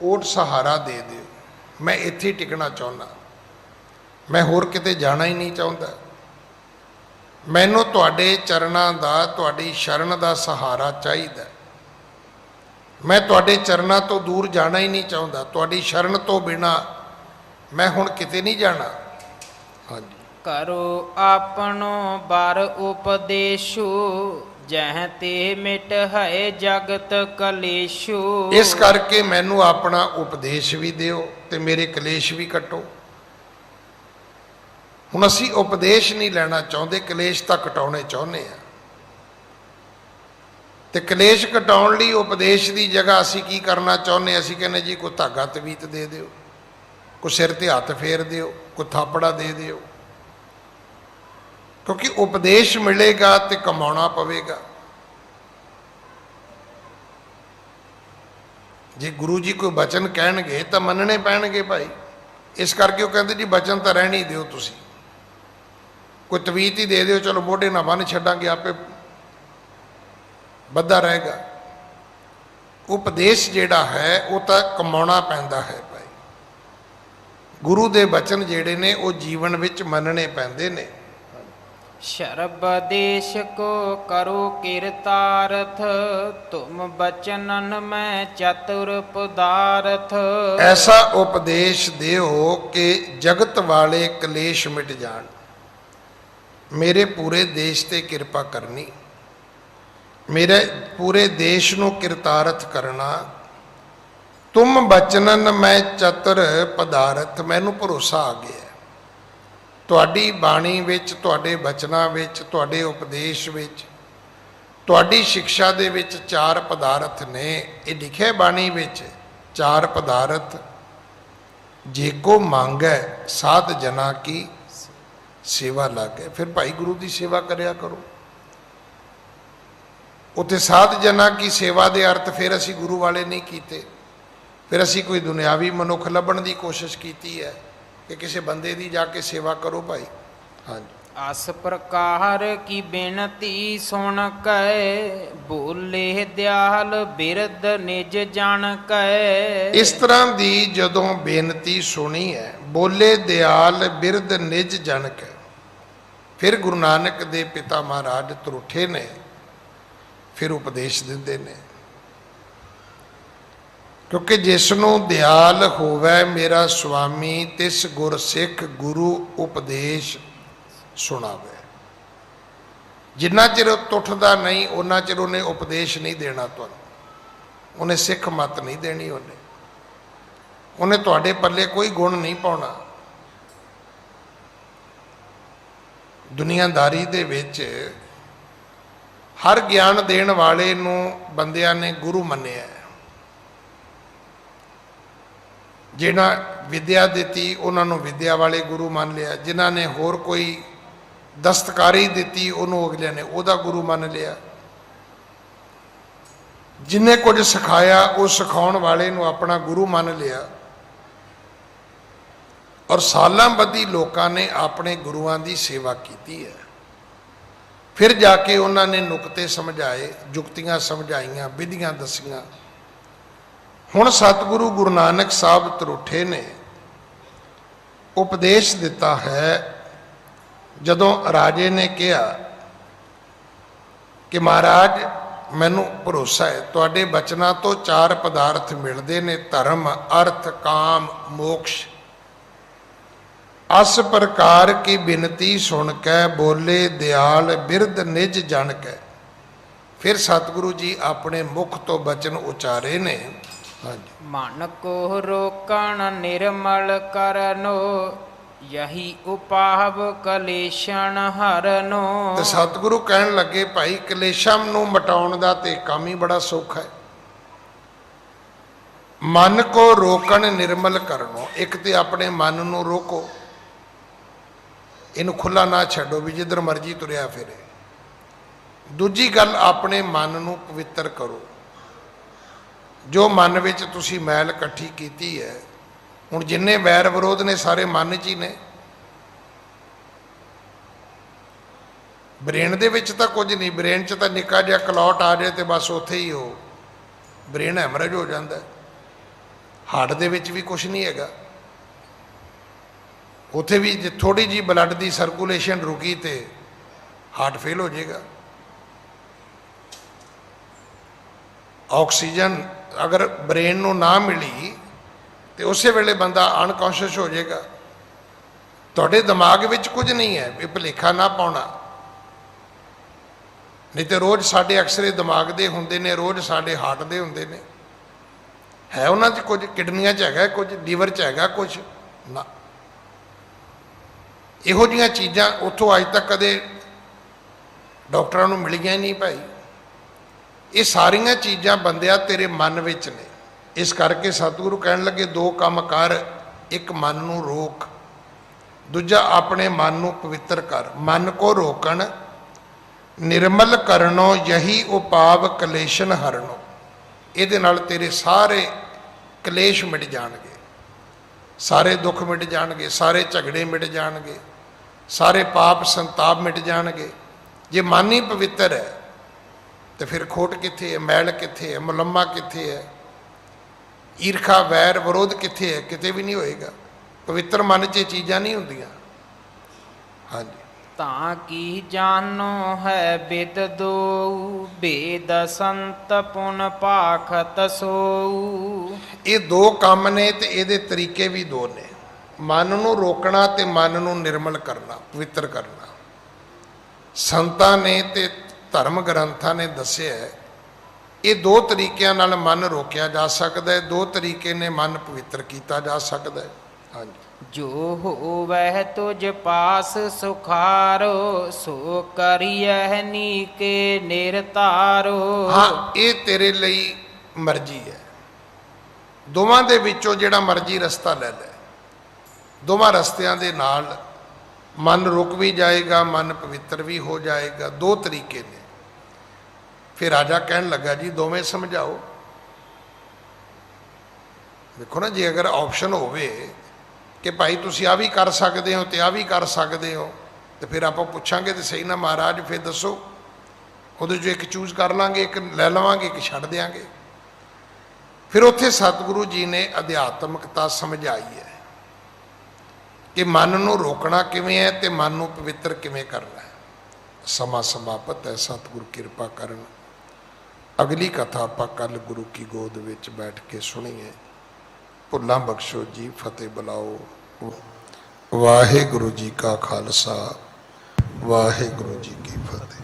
ਓਟ ਸਹਾਰਾ ਦੇ ਦਿਓ। ਮੈਂ ਇੱਥੇ ਟਿਕਣਾ ਚਾਹੁੰਦਾ, ਮੈਂ ਹੋਰ ਕਿਤੇ ਜਾਣਾ ਹੀ ਨਹੀਂ ਚਾਹੁੰਦਾ। ਮੈਨੂੰ ਤੁਹਾਡੇ ਚਰਨਾਂ ਦਾ, ਤੁਹਾਡੀ ਸ਼ਰਨ ਦਾ ਸਹਾਰਾ ਚਾਹੀਦਾ। ਮੈਂ ਤੁਹਾਡੇ ਚਰਨਾਂ ਤੋਂ ਦੂਰ ਜਾਣਾ ਹੀ ਨਹੀਂ ਚਾਹੁੰਦਾ, ਤੁਹਾਡੀ ਸ਼ਰਨ ਤੋਂ ਬਿਨਾਂ ਮੈਂ ਹੁਣ ਕਿਤੇ ਨਹੀਂ ਜਾਣਾ। ਹਾਂਜੀ। ਕਰੋ ਆਪਣੋ ਬਰ ਉਪਦੇਸ਼ੋ, ਜਹ ਤੇ ਮਿਟ ਹੈ ਜਗਤ ਕਲੇਸ਼ੋ। ਇਸ ਕਰਕੇ ਮੈਨੂੰ ਆਪਣਾ ਉਪਦੇਸ਼ ਵੀ ਦਿਓ ਤੇ ਮੇਰੇ ਕਲੇਸ਼ ਵੀ ਕੱਟੋ। ਹੁਣ ਅਸੀਂ ਉਪਦੇਸ਼ ਨਹੀਂ ਲੈਣਾ ਚਾਹੁੰਦੇ, ਕਲੇਸ਼ ਤਾਂ ਕਟਾਉਣੇ ਚਾਹੁੰਦੇ ਆ। ਤੇ ਕਲੇਸ਼ ਕਟਾਉਣ ਲਈ ਉਪਦੇਸ਼ ਦੀ ਜਗ੍ਹਾ ਅਸੀਂ ਕੀ ਕਰਨਾ ਚਾਹੁੰਦੇ? ਅਸੀਂ ਕਹਿੰਦੇ ਜੀ ਕੋਈ ਧਾਗਾ ਤਵੀਤ ਦੇ ਦਿਓ, ਕੋਈ ਸਿਰ ਤੇ ਹੱਥ ਫੇਰ ਦਿਓ, ਕੋਈ ਥਾਪੜਾ ਦੇ ਦਿਓ। ਕਿਉਂਕਿ ਉਪਦੇਸ਼ ਮਿਲੇਗਾ ਤੇ ਕਮਾਉਣਾ ਪਵੇਗਾ। ਜੇ ਗੁਰੂ ਜੀ ਕੋਈ ਬਚਨ ਕਹਿਣਗੇ ਤਾਂ ਮੰਨਣੇ ਪੈਣਗੇ ਭਾਈ। ਇਸ ਕਰਕੇ ਉਹ ਕਹਿੰਦੇ ਜੀ ਬਚਨ ਤਾਂ ਰਹਿਣ ਹੀ ਦਿਓ, ਤੁਸੀਂ ਕੋਈ ਤਵੀਤ ਹੀ ਦੇ ਦਿਓ, ਚਲੋ ਮੋਢੇ ਨਾਲ ਬੰਨ੍ਹ ਛੱਡਾਂਗੇ, ਆਪੇ ਬੱਧਾ ਰਹੇਗਾ। ਉਪਦੇਸ਼ ਜਿਹੜਾ ਹੈ ਉਹ ਤਾਂ ਕਮਾਉਣਾ ਪੈਂਦਾ ਹੈ ਭਾਈ। ਗੁਰੂ ਦੇ ਬਚਨ ਜਿਹੜੇ ਨੇ ਉਹ ਜੀਵਨ ਵਿੱਚ ਮੰਨਣੇ ਪੈਂਦੇ ਨੇ। ਸ਼ਰਬ ਦੇਸ਼ ਕੋ ਕਰੋ ਕਿਰਤਾਰਥ, ਤੁਮ ਬਚਨਨ ਮੈਂ ਚਤੁਰ ਪਦਾਰਥ। ਐਸਾ ਉਪਦੇਸ਼ ਦਿਓ ਕਿ ਜਗਤ ਵਾਲੇ ਕਲੇਸ਼ ਮਿਟ ਜਾਣ। ਮੇਰੇ ਪੂਰੇ ਦੇਸ਼ ਤੇ ਕਿਰਪਾ ਕਰਨੀ, ਮੇਰੇ ਪੂਰੇ ਦੇਸ਼ ਨੂੰ ਕਿਰਤਾਰਥ ਕਰਨਾ। ਤੁਮ ਬਚਨਨ ਮੈਂ ਚਤੁਰ ਪਦਾਰਥ, ਮੈਨੂੰ ਭਰੋਸਾ ਆ ਗਿਆ ਤੁਹਾਡੀ ਬਾਣੀ ਵਿੱਚ, ਤੁਹਾਡੇ ਬਚਨਾਂ ਵਿੱਚ, ਤੁਹਾਡੇ ਉਪਦੇਸ਼ ਵਿੱਚ, ਤੁਹਾਡੀ ਸਿੱਖਿਆ ਦੇ ਵਿੱਚ 4 ਪਦਾਰਥ ਨੇ। ਇਹ ਲਿਖਿਆ ਬਾਣੀ ਵਿੱਚ 4 ਪਦਾਰਥ। ਜੇ ਕੋ ਮੰਗੈ ਸਾਧ ਜਨਾ ਕੀ ਸੇਵਾ ਲਾਗੈ। ਫਿਰ ਭਾਈ ਗੁਰੂ ਦੀ ਸੇਵਾ ਕਰਿਆ ਕਰੋ। ਉੱਥੇ ਸਾਧ ਜਨਾ ਕੀ ਸੇਵਾ ਦੇ ਅਰਥ ਫਿਰ ਅਸੀਂ ਗੁਰੂ ਵਾਲੇ ਨਹੀਂ ਕੀਤੇ, ਫਿਰ ਅਸੀਂ ਕੋਈ ਦੁਨਿਆਵੀ ਮਨੁੱਖ ਲੱਭਣ ਦੀ ਕੋਸ਼ਿਸ਼ ਕੀਤੀ ਹੈ ਕਿ ਕਿਸੇ ਬੰਦੇ ਦੀ ਜਾ ਕੇ ਸੇਵਾ ਕਰੋ ਭਾਈ। ਹਾਂਜੀ। ਅਸ ਪ੍ਰਕਾਰ ਕੀ ਬੇਨਤੀ ਸੁਣ ਕੈ, ਬੋਲੇ ਦਿਆਲ ਬਿਰਦ ਨਿਜ ਜਨ ਕੈ। ਇਸ ਤਰ੍ਹਾਂ ਦੀ ਜਦੋਂ ਬੇਨਤੀ ਸੁਣੀ ਹੈ, ਬੋਲੇ ਦਿਆਲ ਬਿਰਦ ਨਿਜ ਜਨ ਕੈ, ਫਿਰ ਗੁਰੂ ਨਾਨਕ ਦੇ ਪਿਤਾ ਮਹਾਰਾਜ ਤਰੁੱਠੇ ਨੇ, ਫਿਰ ਉਪਦੇਸ਼ ਦਿੰਦੇ ਨੇ। ਕਿਉਂਕਿ ਜਿਸ ਨੂੰ ਦਿਆਲ ਹੋਵੇ ਮੇਰਾ ਸੁਆਮੀ, ਤਿਸ ਗੁਰ ਸਿੱਖ ਗੁਰੂ ਉਪਦੇਸ਼ ਸੁਣਾਵੇ। ਜਿੰਨਾ ਚਿਰ ਟੁੱਟਦਾ ਨਹੀਂ ਉਹਨਾਂ ਚਿਰ ਉਹਨੇ ਉਪਦੇਸ਼ ਨਹੀਂ ਦੇਣਾ ਤੁਹਾਨੂੰ, ਉਹਨੇ ਸਿੱਖ ਮਤ ਨਹੀਂ ਦੇਣੀ, ਉਹਨੇ ਤੁਹਾਡੇ ਪੱਲੇ ਕੋਈ ਗੁਣ ਨਹੀਂ ਪਾਉਣਾ। ਦੁਨੀਆਦਾਰੀ ਦੇ ਵਿੱਚ ਹਰ ਗਿਆਨ ਦੇਣ ਵਾਲੇ ਨੂੰ ਬੰਦਿਆਂ ਨੇ ਗੁਰੂ ਮੰਨਿਆ। ਜਿਨ੍ਹਾਂ ਵਿਦਿਆ ਦਿੱਤੀ ਉਹਨਾਂ ਨੂੰ ਵਿਦਿਆ ਵਾਲੇ ਗੁਰੂ ਮੰਨ ਲਿਆ, ਜਿਨ੍ਹਾਂ ਨੇ ਹੋਰ ਕੋਈ ਦਸਤਕਾਰੀ ਦਿੱਤੀ ਉਹਨੂੰ ਅਗਲਿਆਂ ਨੇ ਉਹਦਾ ਗੁਰੂ ਮੰਨ ਲਿਆ, ਜਿਨੇ ਕੁਝ ਸਿਖਾਇਆ ਉਹ ਸਿਖਾਉਣ ਵਾਲੇ ਨੂੰ ਆਪਣਾ ਗੁਰੂ ਮੰਨ ਲਿਆ। ਔਰ ਸਾਲਾਂ ਬੱਧੀ ਲੋਕਾਂ ਨੇ ਆਪਣੇ ਗੁਰੂਆਂ ਦੀ ਸੇਵਾ ਕੀਤੀ ਹੈ। ਫਿਰ ਜਾ ਕੇ ਉਹਨਾਂ ਨੇ ਨੁਕਤੇ ਸਮਝਾਏ, ਜੁਗਤੀਆਂ ਸਮਝਾਈਆਂ, ਵਿਧੀਆਂ ਦਸੀਆਂ। ਹੁਣ ਸਤਿਗੁਰੂ ਗੁਰੂ ਨਾਨਕ ਸਾਹਿਬ ਤਰੁੱਠੇ ਨੇ ਉਪਦੇਸ਼ ਦਿੱਤਾ ਹੈ। ਜਦੋਂ ਰਾਜੇ ਨੇ ਕਿਹਾ ਕਿ ਮਹਾਰਾਜ ਮੈਨੂੰ ਭਰੋਸਾ ਹੈ ਤੁਹਾਡੇ ਬਚਨਾਂ ਤੋਂ 4 ਪਦਾਰਥ ਮਿਲਦੇ ਨੇ, ਧਰਮ, ਅਰਥ, ਕਾਮ, ਮੋਕਸ਼। ਅਸ ਪ੍ਰਕਾਰ ਕੀ ਬਿਨਤੀ ਸੁਣ ਕੇ ਬੋਲੇ ਦਿਆਲ ਬਿਰਧ ਨਿਜ ਜਨ ਕੈ। ਫਿਰ ਸਤਿਗੁਰੂ ਜੀ ਆਪਣੇ ਮੁਖ ਤੋਂ ਬਚਨ ਉਚਾਰੇ ਨੇ। ਹਾਂਜੀ, ਮਨ ਕੋ ਰੋਕਣ ਨਿਰਮਲ ਕਰਨੋ, ਯਹੀ ਉਪਾਵ ਕਲੇਸ਼ਣ ਹਰਨੋ। ਤੇ ਸਤਿਗੁਰੂ ਕਹਿਣ ਲੱਗੇ ਭਾਈ ਕਲੇਸ਼ਾਂ ਨੂੰ ਮਿਟਾਉਣ ਦਾ ਤੇ ਕੰਮ ਹੀ ਬੜਾ ਸੌਖਾ ਹੈ। ਮਨ ਕੋ ਰੋਕਣ ਨਿਰਮਲ ਕਰਨੋ, ਇੱਕ ਤੇ ਆਪਣੇ ਮਨ ਨੂੰ ਰੋਕੋ, ਇਹਨੂੰ ਖੁੱਲਾ ਨਾ ਛੱਡੋ ਵੀ ਜਿੱਧਰ ਮਰਜ਼ੀ ਤੁਰਿਆ ਫਿਰੇ। ਦੂਜੀ ਗੱਲ, ਆਪਣੇ ਮਨ ਨੂੰ ਪਵਿੱਤਰ ਕਰੋ। ਜੋ ਮਨ ਵਿੱਚ ਤੁਸੀਂ ਮੈਲ ਇਕੱਠੀ ਕੀਤੀ ਹੈ, ਹੁਣ ਜਿੰਨੇ ਵੈਰ ਵਿਰੋਧ ਨੇ ਸਾਰੇ ਮਨ 'ਚ ਹੀ ਨੇ। ਬ੍ਰੇਨ ਦੇ ਵਿੱਚ ਤਾਂ ਕੁਝ ਨਹੀਂ, ਬ੍ਰੇਨ 'ਚ ਤਾਂ ਨਿੱਕਾ ਜਿਹਾ ਕਲੌਟ ਆ ਜਾਏ ਤੇ ਬਸ ਉੱਥੇ ਹੀ ਉਹ ਬ੍ਰੇਨ ਹੈਮਰੇਜ ਹੋ ਜਾਂਦਾ। ਹਾਰਟ ਦੇ ਵਿੱਚ ਵੀ ਕੁਝ ਨਹੀਂ ਹੈਗਾ, ਉੱਥੇ ਵੀ ਜੇ ਥੋੜੀ ਜਿਹੀ ਬਲੱਡ ਦੀ ਸਰਕੂਲੇਸ਼ਨ ਰੁਕੀ ਤੇ ਹਾਰਟ ਫੇਲ ਹੋ ਜਾਏਗਾ। ਆਕਸੀਜਨ ਅਗਰ ਬ੍ਰੇਨ ਨੂੰ ਨਾ ਮਿਲੀ ਤੇ ਉਸੇ ਵੇਲੇ ਬੰਦਾ ਅਨਕੌਂਸ਼ੀਅਸ ਹੋ ਜਾਏਗਾ। ਤੁਹਾਡੇ ਦਿਮਾਗ ਵਿੱਚ ਕੁਝ ਨਹੀਂ ਹੈ, ਇਹ ਭੁਲੇਖਾ ਨਾ ਪਾਉਣਾ। ਨਹੀਂ ਤੇ ਰੋਜ਼ ਸਾਡੇ ਐਕਸਰੇ ਦਿਮਾਗ ਦੇ ਹੁੰਦੇ ਨੇ, ਰੋਜ਼ ਸਾਡੇ ਹਾਰਟ ਦੇ ਹੁੰਦੇ ਨੇ। ਹੈ ਉਹਨਾਂ 'ਚ ਕੁਝ, ਕਿਡਨੀਆਂ 'ਚ ਹੈਗਾ ਕੁਝ, ਲੀਵਰ 'ਚ ਹੈਗਾ ਕੁਝ ਨਾ। ਇਹੋ ਜਿਹੀਆਂ ਚੀਜ਼ਾਂ ਉੱਥੋਂ ਅੱਜ ਤੱਕ ਕਦੇ ਡਾਕਟਰਾਂ ਨੂੰ ਮਿਲੀਆਂ ਹੀ ਨਹੀਂ ਭਾਈ। ਇਹ ਸਾਰੀਆਂ ਚੀਜ਼ਾਂ ਬੰਦਿਆ ਤੇਰੇ ਮਨ ਵਿੱਚ ਨੇ। ਇਸ ਕਰਕੇ ਸਤਿਗੁਰੂ ਕਹਿਣ ਲੱਗੇ 2 ਕੰਮ ਕਰ, ਇੱਕ ਮਨ ਨੂੰ ਰੋਕ, ਦੂਜਾ ਆਪਣੇ ਮਨ ਨੂੰ ਪਵਿੱਤਰ ਕਰ। ਮਨ ਕੋ ਰੋਕਣ ਨਿਰਮਲ ਕਰਨੋ, ਯਹੀ ਉਪਾਵ ਕਲੇਸ਼ਨ ਹਰਨੋ। ਇਹਦੇ ਨਾਲ ਤੇਰੇ ਸਾਰੇ ਕਲੇਸ਼ ਮਿਟ ਜਾਣਗੇ, ਸਾਰੇ ਦੁੱਖ ਮਿਟ ਜਾਣਗੇ, ਸਾਰੇ ਝਗੜੇ ਮਿਟ ਜਾਣਗੇ, ਸਾਰੇ ਪਾਪ ਸੰਤਾਪ ਮਿਟ ਜਾਣਗੇ। ਜੇ ਮਨ ਹੀ ਪਵਿੱਤਰ ਹੈ ਤੇ ਫਿਰ ਖੋਟ ਕਿੱਥੇ ਹੈ, ਮੈਲ ਕਿੱਥੇ ਹੈ, ਮੁਲੰਮਾ ਕਿੱਥੇ ਹੈ, ਈਰਖਾ ਵੈਰ ਵਿਰੋਧ ਕਿੱਥੇ ਹੈ? ਕਿਤੇ ਵੀ ਨਹੀਂ ਹੋਏਗਾ। ਪਵਿੱਤਰ ਮਨ 'ਚ ਇਹ ਚੀਜ਼ਾਂ ਨਹੀਂ ਹੁੰਦੀਆਂ। ਹਾਂਜੀ, ਤਾਂ ਕੀ ਜਾਨੋ ਹੈ ਬਿਦ ਦੋ, ਬੇਦ ਸੰਤ ਪੁਨ ਭਾਖਤ ਸੋਊ। ਇਹ 2 ਕੰਮ ਨੇ ਤੇ ਇਹਦੇ ਤਰੀਕੇ ਵੀ 2 ਨੇ। ਮਨ ਨੂੰ ਰੋਕਣਾ ਤੇ ਮਨ ਨੂੰ ਨਿਰਮਲ ਕਰਨਾ, ਪਵਿੱਤਰ ਕਰਨਾ। ਸੰਤਾਂ ਨੇ ਤੇ ਧਰਮ ਗ੍ਰੰਥਾਂ ਨੇ ਦੱਸਿਆ ਇਹ 2 ਤਰੀਕਿਆਂ ਨਾਲ ਮਨ ਰੋਕਿਆ ਜਾ ਸਕਦਾ ਹੈ, 2 ਤਰੀਕੇ ਨੇ ਮਨ ਪਵਿੱਤਰ ਕੀਤਾ ਜਾ ਸਕਦਾ ਹੈ। ਹਾਂਜੀ, ਜੋ ਹੋਵੈ ਤੁਝ ਪਾਸ ਸੁਖਾਰੋ, ਸੋ ਕਰੀਐ ਨੀਕੇ ਨਿਰਤਾਰੋ। ਹਾਂ, ਇਹ ਤੇਰੇ ਲਈ ਮਰਜ਼ੀ ਹੈ। ਦੋਵਾਂ ਦੇ ਵਿੱਚੋਂ ਜਿਹੜਾ ਮਰਜ਼ੀ ਰਸਤਾ ਲੈ ਲੈ। ਦੋਵਾਂ ਰਸਤਿਆਂ ਦੇ ਨਾਲ ਮਨ ਰੁਕ ਵੀ ਜਾਏਗਾ, ਮਨ ਪਵਿੱਤਰ ਵੀ ਹੋ ਜਾਏਗਾ। 2 ਤਰੀਕੇ ਨੇ। ਫਿਰ ਰਾਜਾ ਕਹਿਣ ਲੱਗਾ ਜੀ ਦੋਵੇਂ ਸਮਝਾਓ। ਦੇਖੋ ਨਾ, ਜੇ ਅਗਰ ਆਪਸ਼ਨ ਹੋਵੇ ਕਿ ਭਾਈ ਤੁਸੀਂ ਆ ਵੀ ਕਰ ਸਕਦੇ ਹੋ ਤੇ ਆ ਵੀ ਕਰ ਸਕਦੇ ਹੋ, ਤੇ ਫਿਰ ਆਪਾਂ ਪੁੱਛਾਂਗੇ ਤੇ ਸਹੀ ਨਾ ਮਹਾਰਾਜ ਫਿਰ ਦੱਸੋ, ਉਹਦੇ 'ਚੋਂ ਇੱਕ ਚੂਜ਼ ਕਰ ਲਾਂਗੇ, ਇੱਕ ਲੈ ਲਵਾਂਗੇ, ਇੱਕ ਛੱਡ ਦਿਆਂਗੇ। ਫਿਰ ਉੱਥੇ ਸਤਿਗੁਰੂ ਜੀ ਨੇ ਅਧਿਆਤਮਕਤਾ ਸਮਝਾਈ ਹੈ ਕਿ ਮਨ ਨੂੰ ਰੋਕਣਾ ਕਿਵੇਂ ਹੈ ਤੇ ਮਨ ਨੂੰ ਪਵਿੱਤਰ ਕਿਵੇਂ ਕਰਨਾ ਹੈ। ਸਮਾਂ ਸਮਾਪਤ ਹੈ, ਸਤਿਗੁਰੂ ਕਿਰਪਾ ਕਰਨ। ਅਗਲੀ ਕਥਾ ਆਪਾਂ ਕੱਲ੍ਹ ਗੁਰੂ ਕੀ ਗੋਦ ਵਿੱਚ ਬੈਠ ਕੇ ਸੁਣੀਏ। ਭੁੱਲਾਂ ਬਖਸ਼ੋ ਜੀ, ਫਤਿਹ ਬੁਲਾਓ। ਵਾਹਿਗੁਰੂ ਜੀ ਕਾ ਖਾਲਸਾ, ਵਾਹਿਗੁਰੂ ਜੀ ਕੀ ਫਤਿਹ।